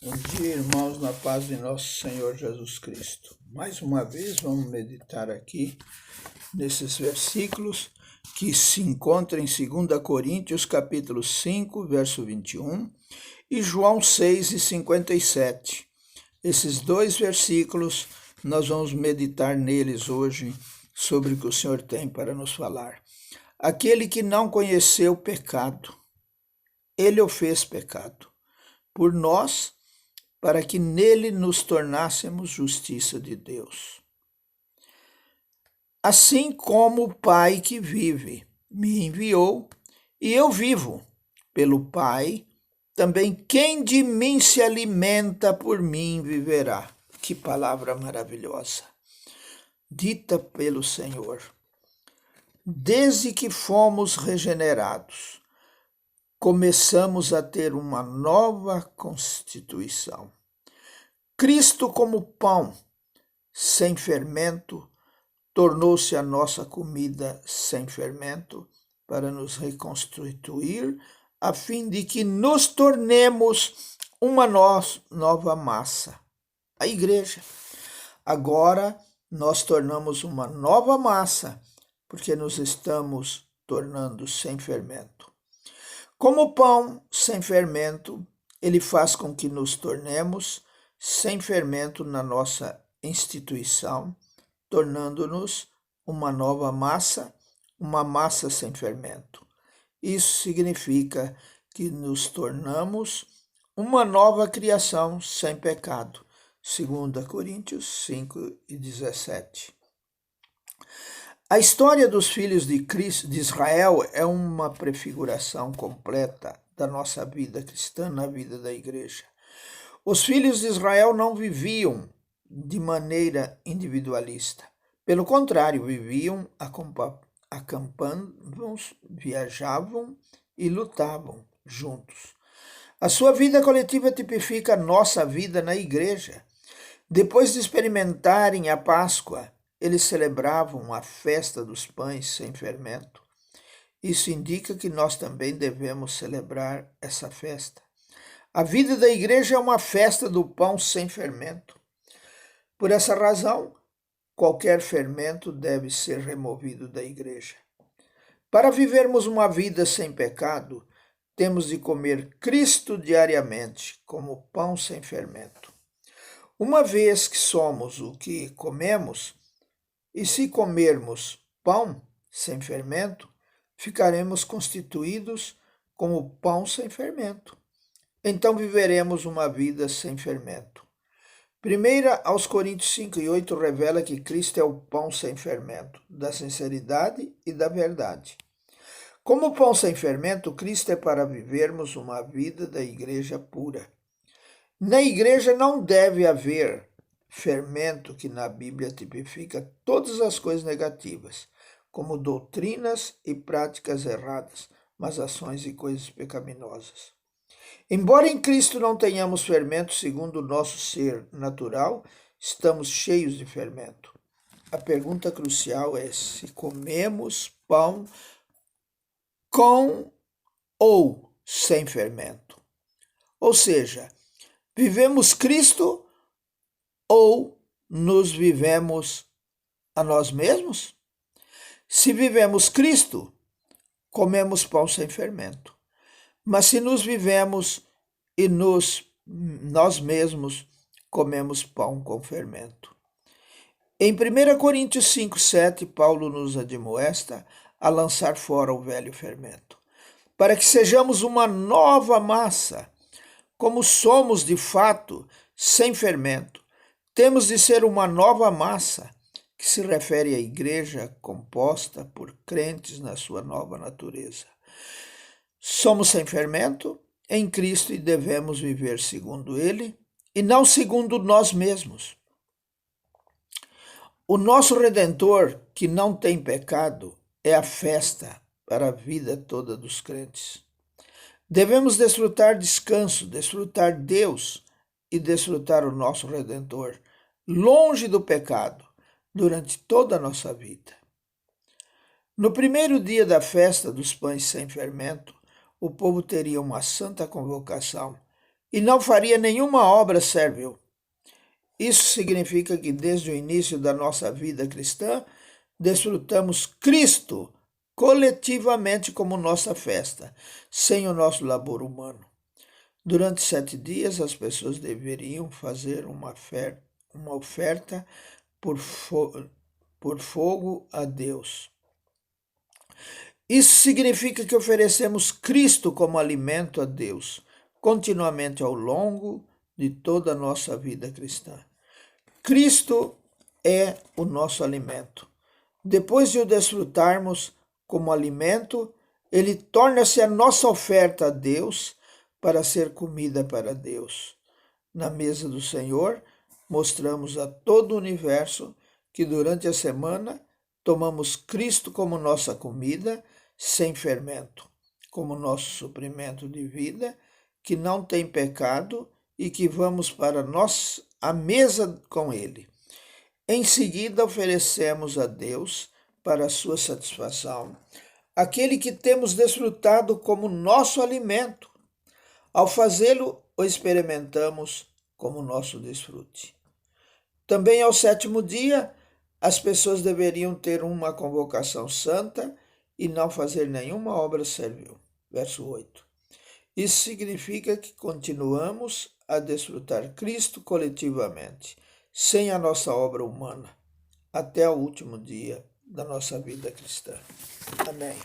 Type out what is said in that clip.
Bom dia, irmãos, na paz de nosso Senhor Jesus Cristo. Mais uma vez vamos meditar aqui nesses versículos que se encontram em 2 Coríntios, capítulo 5, verso 21, e João 6 e 57. Esses dois versículos, nós vamos meditar neles hoje sobre o que o Senhor tem para nos falar. Aquele que não conheceu o pecado, ele o fez pecado por nós, para que nele nos tornássemos justiça de Deus. Assim como o Pai que vive me enviou, e eu vivo pelo Pai, também quem de mim se alimenta por mim viverá. Que palavra maravilhosa, dita pelo Senhor. Desde que fomos regenerados, começamos a ter uma nova constituição. Cristo, como pão sem fermento, tornou-se a nossa comida sem fermento para nos reconstituir, a fim de que nos tornemos uma nova massa, a igreja. Agora nós tornamos uma nova massa, porque nos estamos tornando sem fermento. Como o pão sem fermento, ele faz com que nos tornemos sem fermento na nossa instituição, tornando-nos uma nova massa, uma massa sem fermento. Isso significa que nos tornamos uma nova criação sem pecado. 2 Coríntios 5 e 17. A história dos filhos de Israel é uma prefiguração completa da nossa vida cristã na vida da igreja. Os filhos de Israel não viviam de maneira individualista. Pelo contrário, viviam acampando, viajavam e lutavam juntos. A sua vida coletiva tipifica a nossa vida na igreja. Depois de experimentarem a Páscoa, eles celebravam a festa dos pães sem fermento. Isso indica que nós também devemos celebrar essa festa. A vida da igreja é uma festa do pão sem fermento. Por essa razão, qualquer fermento deve ser removido da igreja. Para vivermos uma vida sem pecado, temos de comer Cristo diariamente, como pão sem fermento. Uma vez que somos o que comemos, e se comermos pão sem fermento, ficaremos constituídos como pão sem fermento. Então viveremos uma vida sem fermento. 1 aos Coríntios 5 e 8 revela que Cristo é o pão sem fermento, da sinceridade e da verdade. Como pão sem fermento, Cristo é para vivermos uma vida da igreja pura. Na igreja não deve haver fermento, que na Bíblia tipifica todas as coisas negativas, como doutrinas e práticas erradas, mas ações e coisas pecaminosas. Embora em Cristo não tenhamos fermento segundo o nosso ser natural, estamos cheios de fermento. A pergunta crucial é se comemos pão com ou sem fermento. Ou seja, vivemos Cristo ou nos vivemos a nós mesmos? Se vivemos Cristo, comemos pão sem fermento. Mas se nos vivemos e nós mesmos, comemos pão com fermento. Em 1 Coríntios 5, 7, Paulo nos admoesta a lançar fora o velho fermento, para que sejamos uma nova massa, como somos de fato sem fermento. Temos de ser uma nova massa, que se refere à igreja composta por crentes na sua nova natureza. Somos sem fermento em Cristo e devemos viver segundo Ele e não segundo nós mesmos. O nosso Redentor, que não tem pecado, é a festa para a vida toda dos crentes. Devemos desfrutar descanso, desfrutar Deus e desfrutar o nosso Redentor, longe do pecado, durante toda a nossa vida. No primeiro dia da festa dos pães sem fermento, o povo teria uma santa convocação e não faria nenhuma obra servil. Isso significa que desde o início da nossa vida cristã, desfrutamos Cristo coletivamente como nossa festa, sem o nosso labor humano. Durante 7 dias, as pessoas deveriam fazer uma oferta por fogo a Deus. Isso significa que oferecemos Cristo como alimento a Deus, continuamente ao longo de toda a nossa vida cristã. Cristo é o nosso alimento. Depois de o desfrutarmos como alimento, ele torna-se a nossa oferta a Deus para ser comida para Deus. Na mesa do Senhor, mostramos a todo o universo que durante a semana tomamos Cristo como nossa comida sem fermento, como nosso suprimento de vida, que não tem pecado e que vamos para a mesa com Ele. Em seguida, oferecemos a Deus, para a sua satisfação, aquele que temos desfrutado como nosso alimento. Ao fazê-lo, o experimentamos como nosso desfrute. Também ao 7º dia, as pessoas deveriam ter uma convocação santa e não fazer nenhuma obra servil. Verso 8. Isso significa que continuamos a desfrutar Cristo coletivamente, sem a nossa obra humana, até o último dia da nossa vida cristã. Amém.